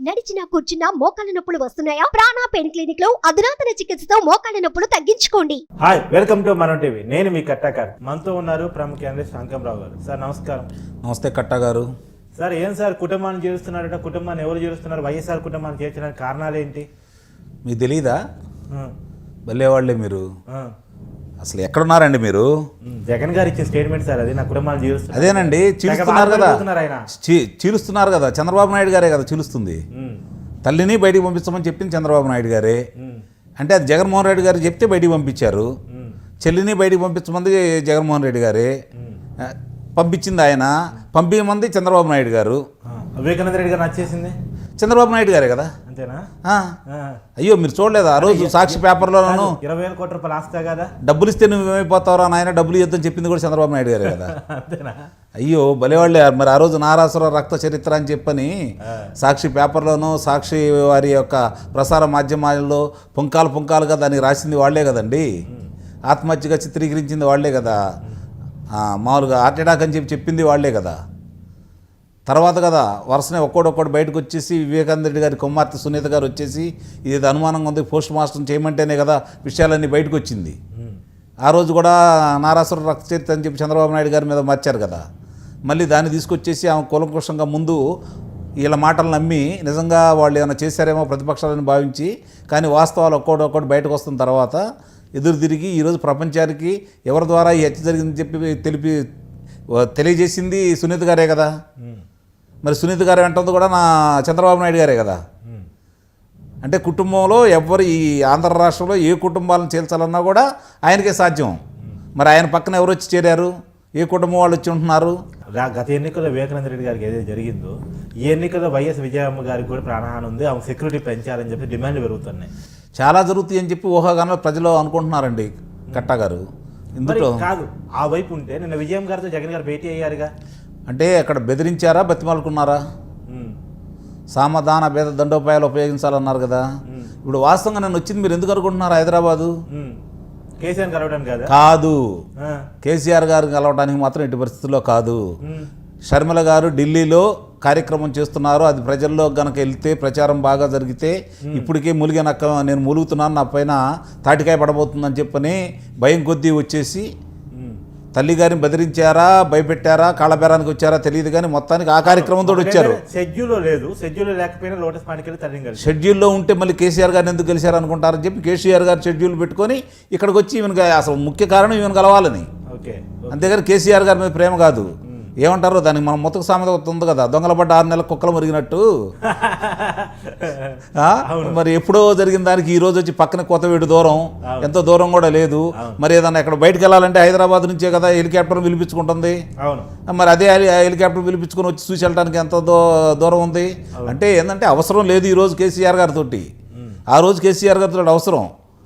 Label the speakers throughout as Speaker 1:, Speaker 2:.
Speaker 1: నడిచినా కూర్చున్నా మోకాళ్ళ నొప్పులు వస్తున్నాయా? ప్రాణ పెయిన్ క్లినిక్ లో అధునాతన చికిత్సతో మోకాళ్ళ నొప్పులు తగ్గించుకోండి.
Speaker 2: హాయ్, వెల్కమ్ టు మనం టీవీ. నేను మీ కట్టాకార్. మనతో ఉన్నారు ప్రముఖ అనలిస్ట్ అంకంరావు గారు. సార్ నమస్కారం.
Speaker 3: నమస్తే కట్టా గారు.
Speaker 2: సార్ ఏం సార్ కుటుంబాన్ని చేరుస్తున్నారట? కుటుంబాన్ని ఎవరు చేరుస్తున్నారు? వైఎస్ఆర్ కుటుంబాన్ని చేర్చడానికి కారణాలు ఏంటి?
Speaker 3: మీకు తెలీదా?
Speaker 2: ఆ,
Speaker 3: భలేవాళ్లే మీరు.
Speaker 2: ఆ.
Speaker 3: అసలు ఎక్కడున్నారండి మీరు?
Speaker 2: జగన్ గారు ఇచ్చిన స్టేట్మెంట్ సార్ అది. నా కుటుంబాన్ని చేరుస్తున్నారు.
Speaker 3: అదేనండి, చీలుస్తున్నారు కదా,
Speaker 2: ఆయన
Speaker 3: చీలుస్తున్నారు కదా. చంద్రబాబు నాయుడు గారే కదా చీలుస్తుంది. తల్లిని బయటికి పంపించమని చెప్పింది చంద్రబాబు నాయుడు గారే. అంటే అది జగన్మోహన్ రెడ్డి గారు చెప్తే బయటికి పంపించారు. చెల్లిని బయటికి పంపించమంది జగన్మోహన్ రెడ్డి గారే, పంపించింది ఆయన. పంపించమంది చంద్రబాబు నాయుడు గారు.
Speaker 2: వివేకానంద రెడ్డి గారు నచ్చేసింది
Speaker 3: చంద్రబాబు నాయుడు గారే కదా.
Speaker 2: అంతేనా?
Speaker 3: అయ్యో మీరు చూడలేదా ఆ రోజు సాక్షి పేపర్లోనూ
Speaker 2: 20,000 కోట్ల రూపాయలు ఆస్తా కదా,
Speaker 3: డబ్బులు ఇస్తే నువ్వు ఏమైపోతావురా నాయన, డబ్బులు ఇద్దని చెప్పింది కూడా చంద్రబాబు నాయుడు గారే కదా.
Speaker 2: అంతేనా?
Speaker 3: అయ్యో భలేవాళ్ళే. మరి ఆ రోజు నారాసుర రక్త చరిత్ర అని చెప్పని సాక్షి పేపర్లోనూ సాక్షి వారి యొక్క ప్రసార మాధ్యమాల్లో పుంకాలుగా దాన్ని రాసింది వాళ్లే కదండి. ఆత్మహత్యగా చిత్రీకరించింది వాళ్లే కదా. మామూలుగా హార్ట్ అటాక్ అని చెప్పింది వాళ్లే కదా. తర్వాత కదా వరుసనే ఒక్కోడొక్కడు బయటకు వచ్చేసి వివేకానంద రెడ్డి గారి కుమార్తె సునీత గారు వచ్చేసి ఇది అనుమానంగా ఉంది పోస్ట్ మార్టం చేయమంటేనే కదా విషయాలన్నీ బయటకు వచ్చింది. ఆ రోజు కూడా నారాసుర రక్త చరిత్ర అని చెప్పి చంద్రబాబు నాయుడు గారి మీద మార్చారు కదా. మళ్ళీ దాన్ని తీసుకొచ్చేసి ఆమె కూలంకుషంగా ముందు వీళ్ళ మాటలు నమ్మి నిజంగా వాళ్ళు ఏమైనా చేశారేమో ప్రతిపక్షాలని భావించి, కానీ వాస్తవాలు ఒక్కోడొక్కడు బయటకు వస్తున్న తర్వాత ఎదురు తిరిగి ఈరోజు ప్రపంచానికి ఎవరి ద్వారా ఈ హత్య జరిగిందని చెప్పి తెలియజేసింది సునీత గారే కదా. మరి సునీత గారు అంటుంది కూడా నా చంద్రబాబు నాయుడు గారే కదా. అంటే కుటుంబంలో ఎవరు ఈ ఆంధ్ర రాష్ట్రంలో ఏ కుటుంబాలను చేల్చాలన్నా కూడా ఆయనకే సాధ్యం. మరి ఆయన పక్కన ఎవరు వచ్చి చేరారు? ఏ కుటుంబం వాళ్ళు వచ్చి ఉంటున్నారు?
Speaker 2: గత ఎన్నికల్లో వివేకానంద రెడ్డి గారికి ఏదైతే జరిగిందో ఈ ఎన్నికల్లో వైఎస్ విజయమ్మ గారికి కూడా ప్రాణహాని ఉంది, ఆమె సెక్యూరిటీ పెంచాలని చెప్పి డిమాండ్లు పెరుగుతున్నాయి.
Speaker 3: చాలా జరుగుతాయి అని చెప్పి ఊహాగానాలు ప్రజలు అనుకుంటున్నారండి కట్టా గారు. ఇందులో
Speaker 2: కాదు, ఆ వైపు ఉంటే నిన్న విజయం గారితో జగన్ గారు భేటీ అయ్యారుగా.
Speaker 3: అంటే అక్కడ బెదిరించారా, బతిమాలుకున్నారా? సామధాన భేద దండోపాయాలు ఉపయోగించాలన్నారు కదా. ఇప్పుడు వాస్తవంగా నేను వచ్చింది మీరు ఎందుకు అనుకుంటున్నారు? హైదరాబాదు
Speaker 2: కేసీఆర్ కలవడానికి
Speaker 3: కాదు, కేసీఆర్ గారు కలవడానికి మాత్రం ఎట్టి పరిస్థితుల్లో కాదు. షర్మిల గారు ఢిల్లీలో కార్యక్రమం చేస్తున్నారు. అది ప్రజల్లో గనక వెళ్తే ప్రచారం బాగా జరిగితే ఇప్పటికే ములిగినక్క నేను ములుగుతున్నాను, నా పైన తాటికాయ పడబోతుందని చెప్పని భయం కొద్దీ వచ్చేసి తల్లి గారిని బెదిరించారా, భయపెట్టారా, కాళ్ళబేరానికి వచ్చారా తెలియదు, కానీ మొత్తానికి ఆ కార్యక్రమంతో వచ్చారు.
Speaker 2: షెడ్యూల్లో లేదు, షెడ్యూల్లో లేకపోయినా లోటస్ పాండ్కి తల్లి
Speaker 3: షెడ్యూల్లో ఉంటే మళ్ళీ కేసీఆర్ గారిని ఎందుకు గెలిచారు అనుకుంటారని చెప్పి కేసీఆర్ గారు షెడ్యూల్ పెట్టుకొని ఇక్కడికి వచ్చి ఈమెను అసలు ముఖ్య కారణం ఈమెను కలవాలని. అంతేగాని కేసీఆర్ గారి మీద ప్రేమ కాదు. ఏమంటారు దానికి మనం మొత్తకు సామెత ఉంది కదా, దొంగల పడ్డ 6 నెలల కుక్కలు మురిగినట్టు. మరి ఎప్పుడో జరిగిన దానికి ఈ రోజు వచ్చి పక్కన కొత్తవేడు దూరం, ఎంతో దూరం కూడా లేదు. మరి ఏదన్నా ఎక్కడ బయటకు వెళ్ళాలంటే హైదరాబాద్ నుంచే కదా హెలికాప్టర్ పిలిపించుకుంటుంది. మరి అదే హెలికాప్టర్ పిలిపించుకొని వచ్చి చూసి వెళ్ళడానికి ఎంత దూరం ఉంది. అంటే ఏంటంటే అవసరం లేదు ఈ రోజు కేసీఆర్ గారితో. ఆ రోజు కేసీఆర్ గారితో అవసరం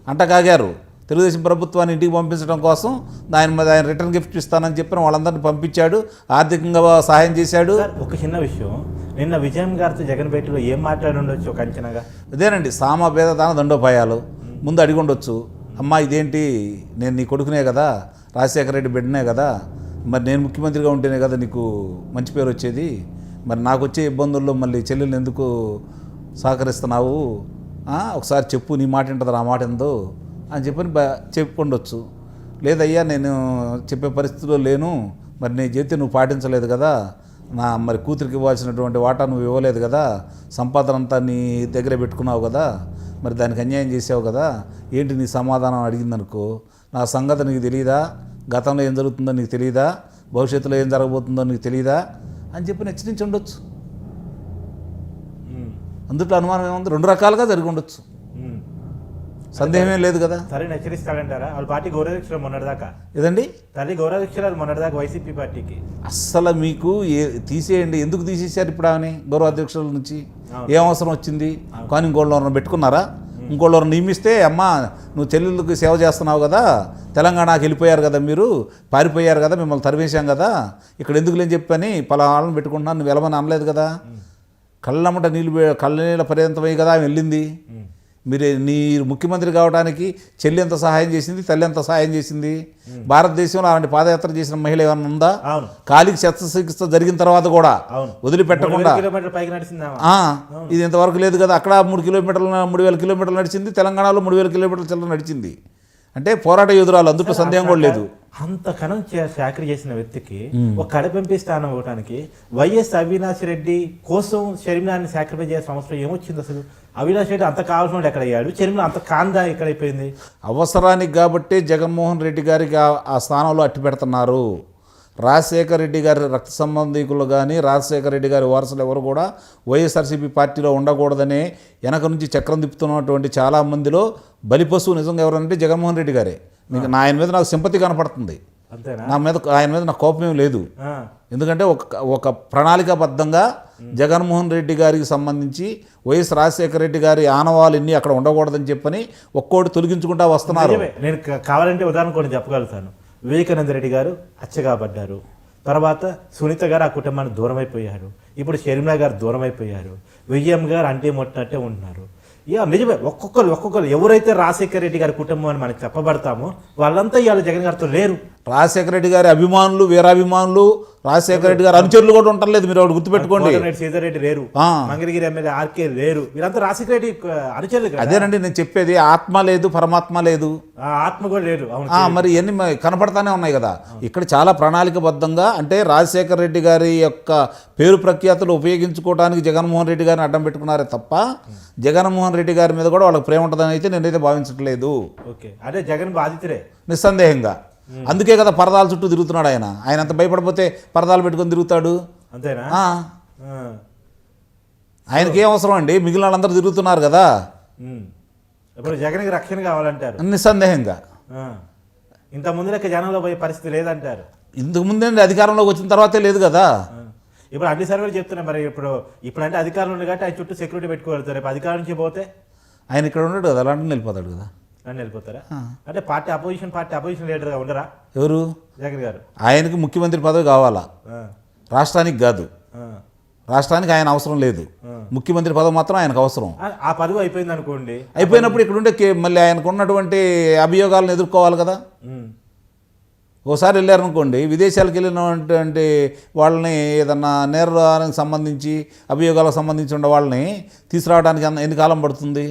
Speaker 3: అంట కాగారు. తెలుగుదేశం ప్రభుత్వాన్ని ఇంటికి పంపించడం కోసం ఆయన రిటర్న్ గిఫ్ట్ ఇస్తానని చెప్పిన వాళ్ళందరినీ పంపించాడు, ఆర్థికంగా సహాయం చేశాడు.
Speaker 2: ఒక చిన్న విషయం, నిన్న విజయం గారితో జగన్ భేటీలో ఏం మాట్లాడి ఉండొచ్చు ఒక అంచనాగా?
Speaker 3: అదేనండి, సామ భేదదాన దండోపాయాలు ముందు అడిగి ఉండొచ్చు. అమ్మా ఇదేంటి, నేను నీ కొడుకునే కదా, రాజశేఖర రెడ్డి బిడ్డనే కదా, మరి నేను ముఖ్యమంత్రిగా ఉంటేనే కదా నీకు మంచి పేరు వచ్చేది, మరి నాకు వచ్చే ఇబ్బందుల్లో మళ్ళీ చెల్లెల్ని ఎందుకు సహకరిస్తున్నావు, ఒకసారి చెప్పు, నీ మాట ఏంటది, ఆ మాట ఏందో అని చెప్పని చెప్పుకుండొచ్చు. లేదయ్యా నేను చెప్పే పరిస్థితిలో లేను, మరి నేను చెప్తే నువ్వు పాటించలేదు కదా, మరి కూతురికి ఇవ్వాల్సినటువంటి వాటా నువ్వు ఇవ్వలేదు కదా, సంపాదన అంతా నీ దగ్గరే పెట్టుకున్నావు కదా, మరి దానికి అన్యాయం చేసావు కదా, ఏంటి నీ సమాధానం అడిగిందనుకో, నా సంగతి నీకు తెలియదా, గతంలో ఏం జరుగుతుందో నీకు తెలియదా, భవిష్యత్తులో ఏం జరగబోతుందో నీకు తెలియదా అని చెప్పి హెచ్చరించి ఉండొచ్చు. అందులో అనుమానం ఏముంది? 2 రకాలుగా జరిగి ఉండొచ్చు, సందేహమే లేదు కదా.
Speaker 2: సరే హెచ్చరిస్తాడంటారా? వాళ్ళ పార్టీ గౌరవదీక్షలు మొన్నటిదాకా
Speaker 3: ఏదండి,
Speaker 2: తల్లి గౌరవదీక్షలు మొన్నటిదాకా వైసీపీ పార్టీకి.
Speaker 3: అస్సలు మీకు తీసేయండి, ఎందుకు తీసేసారు ఇప్పుడు ఆమె గౌరవాధ్యక్షుల నుంచి? ఏం అవసరం వచ్చింది? కానీ ఇంకోళ్ళని పెట్టుకున్నారా? ఇంకోళ్ళని నియమిస్తే అమ్మా నువ్వు చెల్లెళ్ళకి సేవ చేస్తున్నావు కదా, తెలంగాణకి వెళ్ళిపోయారు కదా, మీరు పారిపోయారు కదా, మిమ్మల్ని తరివేశాం కదా, ఇక్కడ ఎందుకు లేని చెప్పని పలానాలను పెట్టుకుంటున్నాను, నువ్వు వెళ్ళమని అనలేదు కదా. కళ్ళమ్మట కళ్ళ నీళ్ళ పర్యంతమై కదా ఆమె వెళ్ళింది. నీ ముఖ్యమంత్రి కావడానికి చెల్లి ఎంత సహాయం చేసింది, తల్లి ఎంత సహాయం చేసింది? భారతదేశంలో అలాంటి పాదయాత్ర చేసిన మహిళ ఏమన్నా ఉందా?
Speaker 2: అవును.
Speaker 3: కాలికి శస్త్రచికిత్స జరిగిన తర్వాత కూడా
Speaker 2: అవును.
Speaker 3: వదిలిపెట్టకుండా
Speaker 2: కిలోమీటర్ పైకి నడిచిందా?
Speaker 3: ఇది ఇంతవరకు లేదు కదా. అక్కడ 3,000 కిలోమీటర్లు నడిచింది, తెలంగాణలో 3,000 కిలోమీటర్ల చిల్లర నడిచింది. అంటే పోరాట యోధురాలు, అందులో సందేహం కూడా లేదు.
Speaker 2: అంత కణం చాకరీ చేసిన వ్యక్తికి ఒక కడప ఎంపీ స్థానం ఇవ్వడానికి వైఎస్ అవినాష్ రెడ్డి కోసం షర్మిలాని సాక్రిఫైస్ చేసిన అవసరం ఏమొచ్చింది అసలు? అవినాష్ రెడ్డి అంత కావాల్సిన ఎక్కడ అయ్యాడు, షర్మిల అంత కాందా ఎక్కడైపోయింది?
Speaker 3: అవసరానికి కాబట్టి జగన్మోహన్ రెడ్డి గారికి ఆ స్థానంలో అట్టి పెడుతున్నారు. రాజశేఖర రెడ్డి గారి రక్త సంబంధికులు కానీ రాజశేఖర రెడ్డి గారి వారసులు ఎవరు కూడా వైఎస్ఆర్సీపీ పార్టీలో ఉండకూడదనే వెనక నుంచి చక్రం తిప్పుతున్నటువంటి చాలామందిలో బలిపశువు నిజంగా ఎవరంటే జగన్మోహన్ రెడ్డి గారే. ఆయన మీద నాకు సింపతి కనపడుతుంది. ఆయన మీద నాకు కోపం ఏం లేదు. ఎందుకంటే ఒక ప్రణాళికాబద్ధంగా జగన్మోహన్ రెడ్డి గారికి సంబంధించి వైఎస్ రాజశేఖర రెడ్డి గారి ఆనవాళ్ళు ఇన్ని అక్కడ ఉండకూడదని చెప్పని ఒక్కోటి తొలగించుకుంటా వస్తున్నారు.
Speaker 2: నేను కావాలంటే ఉదాహరణ కొన్ని చెప్పగలుగుతాను. వివేకానంద రెడ్డి గారు అచ్చగా పడ్డారు, తర్వాత సునీత గారు ఆ కుటుంబానికి దూరం అయిపోయారు, ఇప్పుడు షర్మిల గారు దూరం అయిపోయారు, విజయం గారు అంటే మొట్టినట్టే ఉంటున్నారు. నిజమే, ఒక్కొక్కరు ఎవరైతే రాజశేఖర రెడ్డి గారి కుటుంబం అని మనకి చెప్పబడతామో వాళ్ళంతా ఇవాళ జగన్ గారితో లేరు.
Speaker 3: రాజశేఖర రెడ్డి గారి అభిమానులు, వీరాభిమానులు, రాజశేఖర రెడ్డి గారు అనుచరులు కూడా ఉండలేదు. మీరు ఒకటి గుర్తుపెట్టుకోండి.
Speaker 2: సీతారెడ్డి రెడ్డి లేరు, మంగళగిరి ఎమ్మెల్యే ఆర్కే లేరు, వీరంతా రాజశేఖర రెడ్డి అనుచరులు.
Speaker 3: అదేనండి నేను చెప్పేది. ఆత్మ లేదు, పరమాత్మ లేదు,
Speaker 2: ఆత్మ కూడా లేదు.
Speaker 3: మరి ఇవన్నీ కనపడతానే ఉన్నాయి కదా. ఇక్కడ చాలా ప్రణాళికబద్ధంగా అంటే రాజశేఖర రెడ్డి గారి యొక్క పేరు ప్రఖ్యాతులు ఉపయోగించుకోవడానికి జగన్మోహన్ రెడ్డి గారిని అడ్డం పెట్టుకున్నారే తప్ప జగన్మోహన్ రెడ్డి గారి మీద కూడా వాళ్ళకి ప్రేమ ఉంటుందని అయితే నేనైతే భావించట్లేదు.
Speaker 2: అదే జగన్ బాధితుడే
Speaker 3: నిస్సందేహంగా. అందుకే కదా పరదాల చుట్టూ తిరుగుతున్నాడు ఆయన. ఆయన అంత భయపడిపోతే పరదాలు పెట్టుకొని తిరుగుతాడు.
Speaker 2: అంతేనా?
Speaker 3: ఆయనకి ఏం అవసరం అండి, మిగిలిన వాళ్ళందరూ తిరుగుతున్నారు కదా.
Speaker 2: ఇప్పుడు జగన్కి రక్షణ కావాలంటారు.
Speaker 3: నిస్సందేహంగా.
Speaker 2: ఇంత ముందు లెక్క జనంలో పోయే పరిస్థితి లేదంటారు.
Speaker 3: ఇంతకు ముందే అధికారంలోకి వచ్చిన తర్వాతే లేదు కదా.
Speaker 2: ఇప్పుడు అన్ని సర్వేలు చెప్తున్నాయి. మరి ఇప్పుడు అంటే అధికారులు ఉంది కాబట్టి ఆయన చుట్టూ సెక్యూరిటీ పెట్టుకోగలుగుతారు. రేపు అధికారం నుంచి పోతే
Speaker 3: ఆయన ఇక్కడ ఉన్నాడు కదా, అలాంటి వెళ్ళిపోతాడు కదా.
Speaker 2: అని వెళ్ళిపోతారా? అంటే అపోజిషన్ లీడర్గా ఉండరా
Speaker 3: ఎవరు?
Speaker 2: జగన్ గారు.
Speaker 3: ఆయనకి ముఖ్యమంత్రి పదవి కావాలా, రాష్ట్రానికి కాదు. రాష్ట్రానికి ఆయన అవసరం లేదు, ముఖ్యమంత్రి పదవి మాత్రం ఆయనకు అవసరం.
Speaker 2: ఆ పదవి అయిపోయింది అనుకోండి,
Speaker 3: అయిపోయినప్పుడు ఇక్కడ ఉండే మళ్ళీ ఆయనకు ఉన్నటువంటి అభియోగాలను ఎదుర్కోవాలి కదా. ఓసారి వెళ్ళారనుకోండి, విదేశాలకు వెళ్ళినటువంటి వాళ్ళని ఏదన్నా నేరానికి సంబంధించి అభియోగాలకు సంబంధించి ఉన్న వాళ్ళని తీసుకురావడానికి ఎన్ని కాలం పడుతుంది?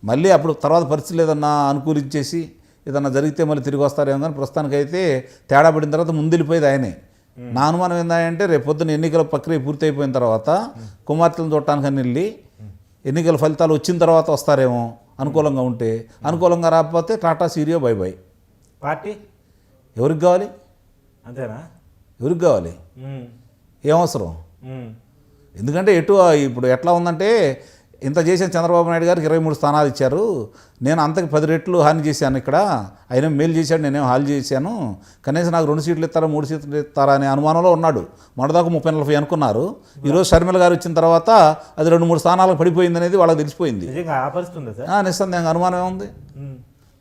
Speaker 3: మళ్ళీ అప్పుడు తర్వాత పరిస్థితులు ఏదన్నా అనుకూలించేసి ఏదన్నా జరిగితే మళ్ళీ తిరిగి వస్తారేమో. కానీ ప్రస్తుతానికైతే తేడా పడిన తర్వాత ముందెళ్ళిపోయేది ఆయనే. నా అనుమానం ఏంటంటే రేపు పొద్దున్న ఎన్నికల ప్రక్రియ పూర్తయిపోయిన తర్వాత కుమార్తెలను చూడటానికి వెళ్ళి ఎన్నికల ఫలితాలు వచ్చిన తర్వాత వస్తారేమో అనుకూలంగా ఉంటే. అనుకూలంగా రాకపోతే Tata cheerio by by.
Speaker 2: Party
Speaker 3: ఎవరికి కావాలి?
Speaker 2: అంతేనా?
Speaker 3: ఎవరికి కావాలి? ఏమవసరం? ఎందుకంటే ఇప్పుడు ఎట్లా ఉందంటే, ఇంత చేసిన చంద్రబాబు నాయుడు గారికి 23 స్థానాలు ఇచ్చారు, నేను అంతకు 10 రెట్లు హాని చేశాను. ఇక్కడ ఆయన మేలు చేశాడు, నేనేం హాని చేశాను, కనీసం నాకు 2 సీట్లు ఇస్తారా 3 సీట్లు ఇస్తారా అనే అనుమానంలో ఉన్నాడు. మొన్నదాకా 30-40 అనుకున్నారు. ఈరోజు షర్మిల గారు వచ్చిన తర్వాత అది 2-3 స్థానాలకు పడిపోయింది అనేది వాళ్ళకి తెలిసిపోయింది. నిస్సందేహంగా అనుమానం ఏముంది?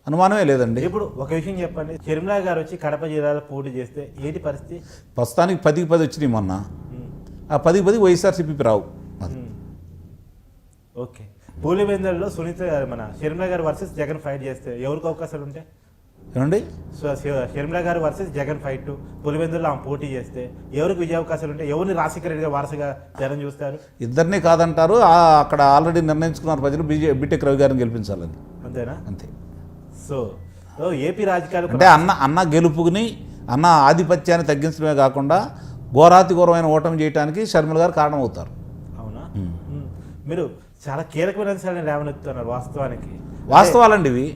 Speaker 3: అనుమానమే లేదండి.
Speaker 2: ఇప్పుడు ఒక విషయం చెప్పండి, షర్మిల గారు వచ్చి కడప జిల్లాలో పోటీ చేస్తే ఏంటి పరిస్థితి?
Speaker 3: ప్రస్తుతానికి 10కి 10 వచ్చినాయి మొన్న. ఆ 10కి 10 వైఎస్ఆర్సీపీ రావు.
Speaker 2: ఓకే. పులివెందులలో సునీత గారు మన షర్మిల గారు వర్సెస్ జగన్ ఫైట్ చేస్తే ఎవరికి అవకాశాలు ఉంటాయి?
Speaker 3: ఏమండి,
Speaker 2: షర్మిల గారు వర్సెస్ జగన్ ఫైట్ పులివెందులలో ఆమె పోటీ చేస్తే ఎవరికి విజయ అవకాశాలు ఉంటాయి? ఎవరిని రాజశేఖర రెడ్డిగా వారసుగా జగన్ చూస్తారు?
Speaker 3: ఇద్దరినీ కాదంటారు. అక్కడ ఆల్రెడీ నిర్ణయించుకున్నారు ప్రజలు బీటెక్ రవి గారిని గెలిపించాలని.
Speaker 2: అంతేనా?
Speaker 3: అంతే.
Speaker 2: సో ఏపీ రాజకీయాలు
Speaker 3: అంటే అన్న గెలుపుని, అన్న ఆధిపత్యాన్ని తగ్గించడమే కాకుండా ఘోరాతి ఘోరమైన ఓటమి చేయడానికి షర్మిల గారు కారణమవుతారు.
Speaker 2: అవునా? మీరు చాలా కీలకమైన అంశాలను లేవనెత్తుతున్నారు.
Speaker 3: వాస్తవాలండి ఇవి.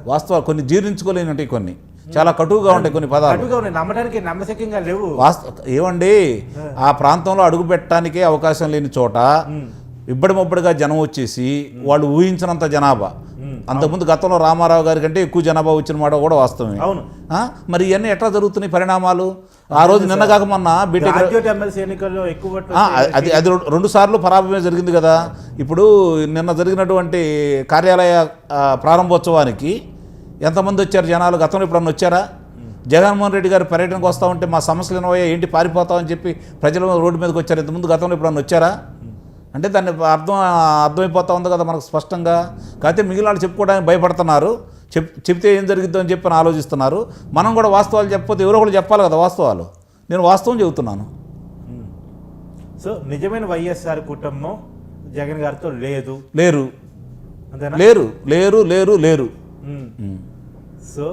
Speaker 3: వాస్తవాలు కొన్ని జీర్ణించుకోలేనివి, కొన్ని చాలా కటువుగా ఉంటాయి, కొన్ని పదాలు
Speaker 2: నమ్మడానికి నమ్మశక్యంగా లేవు.
Speaker 3: ఏమండి, ఆ ప్రాంతంలో అడుగు పెట్టడానికే అవకాశం లేని చోట ఇబ్బడి ముబ్బడిగా జనం వచ్చేసి వాళ్ళు ఊహించినంత జనాభా, అంతకుముందు గతంలో రామారావు గారి కంటే ఎక్కువ జనాభా వచ్చిన మాట కూడా వాస్తవమే.
Speaker 2: అవును.
Speaker 3: మరి ఇవన్నీ ఎట్లా జరుగుతున్నాయి పరిణామాలు? ఆ రోజు నిన్న కాక మొన్న బీటెక్ అది 2 సార్లు పరాభవమే జరిగింది కదా. ఇప్పుడు నిన్న జరిగినటువంటి కార్యాలయ ప్రారంభోత్సవానికి ఎంతమంది వచ్చారు జనాలు? గతంలో ఎప్పుడన్నా వచ్చారా? జగన్మోహన్ రెడ్డి గారు పర్యటనకు వస్తూ ఉంటే మా సమస్యలు ఏమయ్యా, ఏంటి పారిపోతామని చెప్పి ప్రజలు రోడ్డు మీదకి వచ్చారు. ఇంతకుముందు గతంలో ఎప్పుడన్నా వచ్చారా? అంటే దాన్ని అర్థమైపోతా ఉంది కదా మనకు స్పష్టంగా. కాకపోతే మిగిలిన వాళ్ళు చెప్పుకోవడానికి భయపడుతున్నారు. చెప్తే ఏం జరిగిద్దో అని చెప్పని ఆలోచిస్తున్నారు. మనం కూడా వాస్తవాలు చెప్పకపోతే ఎవరో ఒకరు చెప్పాలి కదా వాస్తవాలు. నేను వాస్తవం చెబుతున్నాను.
Speaker 2: సో నిజమైన వైఎస్ఆర్ కుటుంబం జగన్ గారితో లేదు,
Speaker 3: లేరు
Speaker 2: అంతేనా?
Speaker 3: లేరు లేరు లేరు లేరు
Speaker 2: సో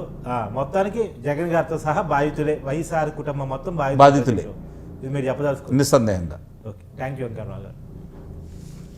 Speaker 2: మొత్తానికి జగన్ గారితో సహా బాధితులే, వైఎస్ఆర్ కుటుంబం మొత్తం
Speaker 3: బాధితులే.
Speaker 2: ఇది మీరు చెప్పదలుచుకున్నారు.
Speaker 3: నిస్సందేహంగా.
Speaker 2: ఓకే, థ్యాంక్ యూ వెంకటరావు గారు.